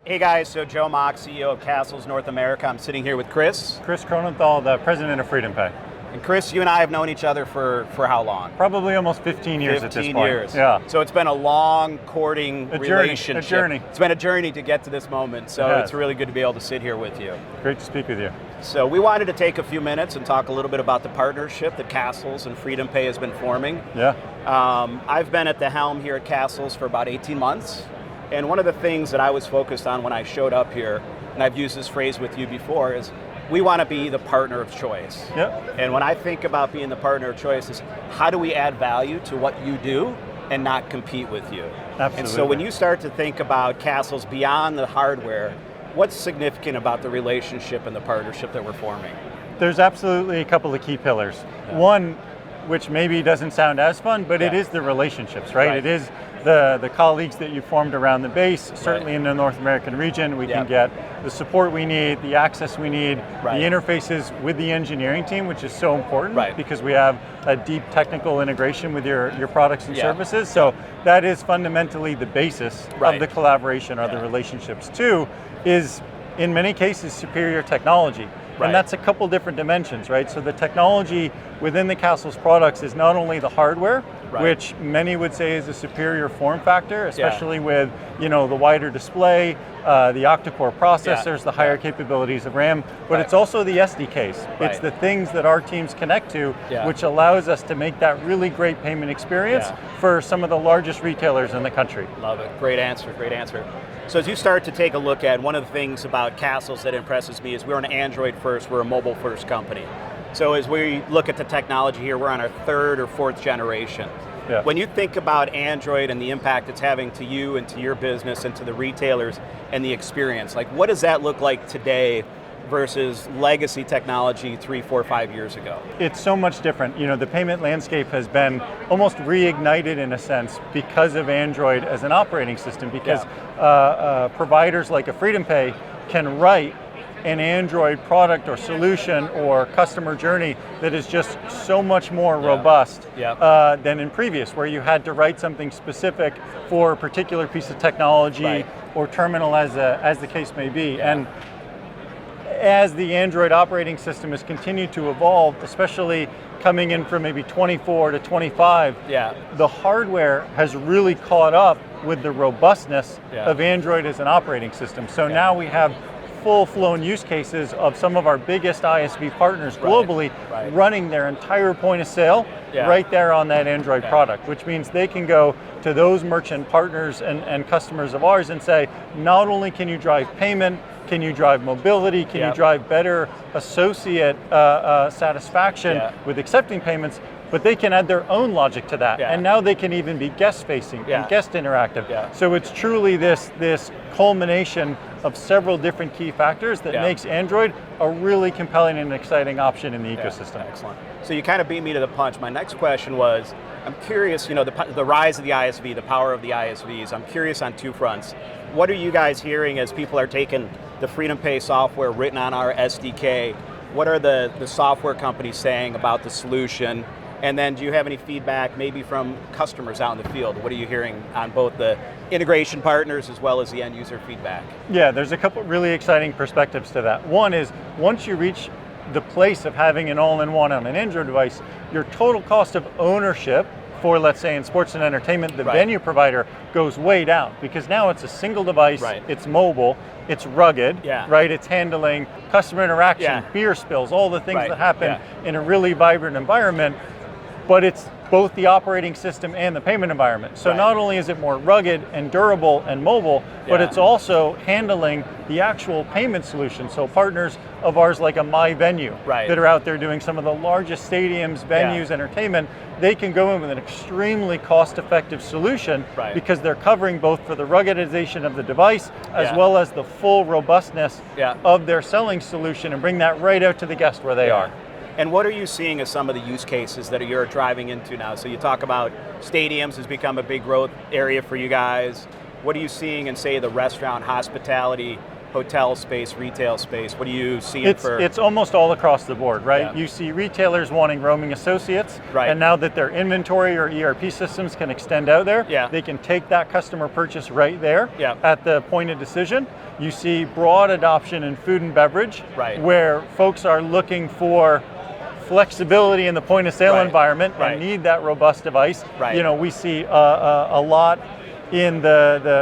Hey guys, so Joe Mock, CEO of Castles North America. I'm sitting here with Chris. Chris Cronenthal, the president of FreedomPay. And Chris, you and I have known each other for how long? Probably almost 15 years at this point. 15 years. Yeah. So it's been a long courting relationship. A journey. It's been a journey to get to this moment, so it's really good to be able to sit here with you. Great to speak with you. So we wanted to take a few minutes and talk a little bit about the partnership that Castles and FreedomPay has been forming. Yeah. I've been at the helm here at Castles for about 18 months. And one of the things that I was focused on when I showed up here, and I've used this phrase with you before, is we want to be the partner of choice. Yep. And when I think about being the partner of choice, is how do we add value to what you do and not compete with you? Absolutely. And so when you start to think about Castles beyond the hardware, what's significant about the relationship and the partnership that we're forming? There's absolutely a couple of key pillars. Yeah. One, which maybe doesn't sound as fun, but it is the relationships, right? It is the colleagues that you formed around the base, certainly in the North American region. We can get the support we need, the access we need, the interfaces with the engineering team, which is so important because we have a deep technical integration with your products and services. So that is fundamentally the basis of the collaboration or the relationships. Two is, in many cases, superior technology. And that's a couple different dimensions, right? So the technology within the Castles products is not only the hardware, which many would say is a superior form factor, especially with the wider display, the octa-core processors, the higher capabilities of RAM, but it's also the SDKs. It's the things that our teams connect to, which allows us to make that really great payment experience for some of the largest retailers in the country. Love it. Great answer, great answer. So as you start to take a look at, one of the things about Castles that impresses me is we're an Android first, we're a mobile first company. So as we look at the technology here, we're on our third or fourth generation. Yeah. When you think about Android and the impact it's having to you and to your business and to the retailers and the experience, like what does that look like today versus legacy technology 3, 4, 5 years ago? It's so much different. The payment landscape has been almost reignited in a sense because of Android as an operating system, because providers like a FreedomPay can write an Android product or solution or customer journey that is just so much more robust than in previous, where you had to write something specific for a particular piece of technology or terminal as the case may be. And as the Android operating system has continued to evolve, especially coming in from maybe 24 to 25, the hardware has really caught up with the robustness of Android as an operating system. So now we have full-flown use cases of some of our biggest ISV partners globally running their entire point of sale right there on that Android product, which means they can go to those merchant partners and customers of ours and say, not only can you drive payment, can you drive mobility, can you drive better associate satisfaction with accepting payments, but they can add their own logic to that. And now they can even be guest-facing and guest interactive. So it's truly this culmination of several different key factors that makes Android a really compelling and exciting option in the ecosystem. Excellent. So you kind of beat me to the punch. My next question was, I'm curious, the rise of the ISV, the power of the ISVs, I'm curious on two fronts. What are you guys hearing as people are taking the FreedomPay software written on our SDK? What are the software companies saying about the solution? And then do you have any feedback maybe from customers out in the field? What are you hearing on both the integration partners as well as the end user feedback? Yeah, there's a couple really exciting perspectives to that. One is, once you reach the place of having an all-in-one on an Android device, your total cost of ownership for, let's say, in sports and entertainment, the venue provider goes way down, because now it's a single device, it's mobile, it's rugged, right? It's handling customer interaction, beer spills, all the things that happen in a really vibrant environment, but it's both the operating system and the payment environment. So not only is it more rugged and durable and mobile, but it's also handling the actual payment solution. So partners of ours like a MyVenue that are out there doing some of the largest stadiums, venues, entertainment, they can go in with an extremely cost-effective solution because they're covering both for the ruggedization of the device as well as the full robustness of their selling solution, and bring that right out to the guest where they are. And what are you seeing as some of the use cases that you're driving into now? So you talk about stadiums has become a big growth area for you guys. What are you seeing in, say, the restaurant, hospitality, hotel space, retail space? What do you see It's almost all across the board, right? Yeah. You see retailers wanting roaming associates, right. and now that their inventory or ERP systems can extend out there, yeah. they can take that customer purchase right there yeah. at the point of decision. You see broad adoption in food and beverage, right. where folks are looking for flexibility in the point of sale right. environment right. and need that robust device. Right. You know, we see a lot in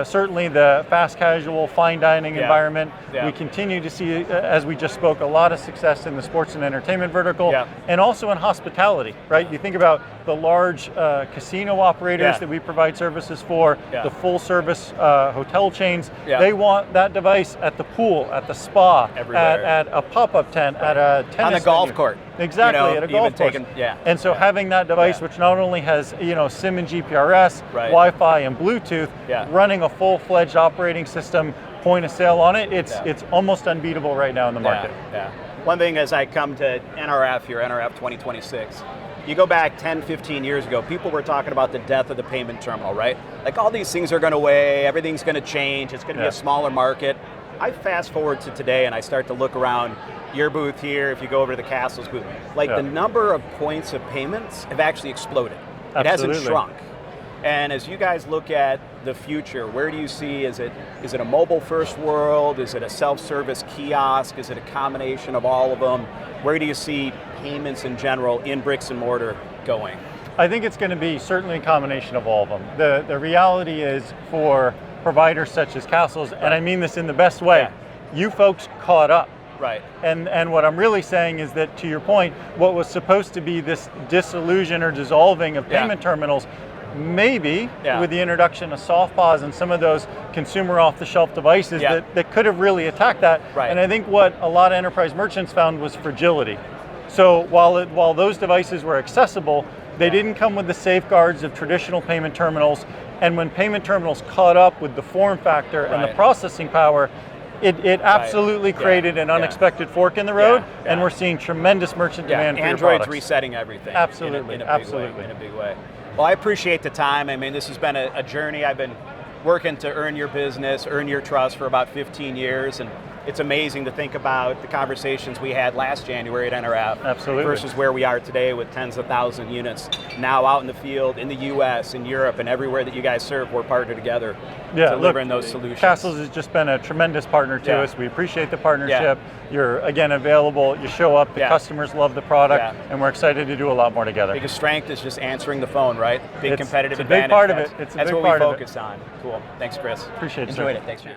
certainly the fast casual fine dining yeah. environment. Yeah. We continue to see, as we just spoke, a lot of success in the sports and entertainment vertical, yeah. and also in hospitality, right? You think about the large casino operators yeah. that we provide services for, yeah. the full service hotel chains. Yeah. They want that device at the pool, at the spa, at a pop-up tent, at a tennis on the golf venue. court. Exactly, you know, at a golf course. Yeah. And so yeah. having that device, yeah. which not only has SIM and GPRS, right. Wi-Fi and Bluetooth, yeah. running a full-fledged operating system, point of sale on it, it's almost unbeatable right now in the market. Yeah. One thing as I come to NRF here, NRF 2026, you go back 10, 15 years ago, people were talking about the death of the payment terminal, right? Like all these things are going away, everything's going to change, it's going to be a smaller market. I fast forward to today and I start to look around your booth here, if you go over to the Castles booth, like the number of points of payments have actually exploded. Absolutely. It hasn't shrunk. And as you guys look at the future, where do you see, is it a mobile first world? Is it a self-service kiosk? Is it a combination of all of them? Where do you see payments in general in bricks and mortar going? I think it's going to be certainly a combination of all of them. The reality is for providers such as Castles, and I mean this in the best way, you folks caught up. Right. And what I'm really saying is that, to your point, what was supposed to be this disillusion or dissolving of payment terminals, maybe with the introduction of SoftPOS and some of those consumer off-the-shelf devices that could have really attacked that. Right. And I think what a lot of enterprise merchants found was fragility. So while those devices were accessible, they didn't come with the safeguards of traditional payment terminals. And when payment terminals caught up with the form factor and the processing power, it absolutely created an unexpected fork in the road, and we're seeing tremendous merchant demand for your Android's products. resetting everything. Absolutely, in a absolutely. big way. Well, I appreciate the time. I mean, this has been a journey. I've been working to earn your business, earn your trust for about 15 years, and it's amazing to think about the conversations we had last January at NRF versus where we are today with tens of thousands of units now out in the field, in the US, in Europe, and everywhere that you guys serve, we're partnered together delivering those solutions. Castles has just been a tremendous partner to us. We appreciate the partnership. You're, again, available. You show up. The customers love the product, and we're excited to do a lot more together. Biggest strength is just answering the phone, right? Big competitive advantage. It's a big part of it. That's what we focus on. Cool. Thanks, Chris. Appreciate it. Enjoyed it. Thanks, man.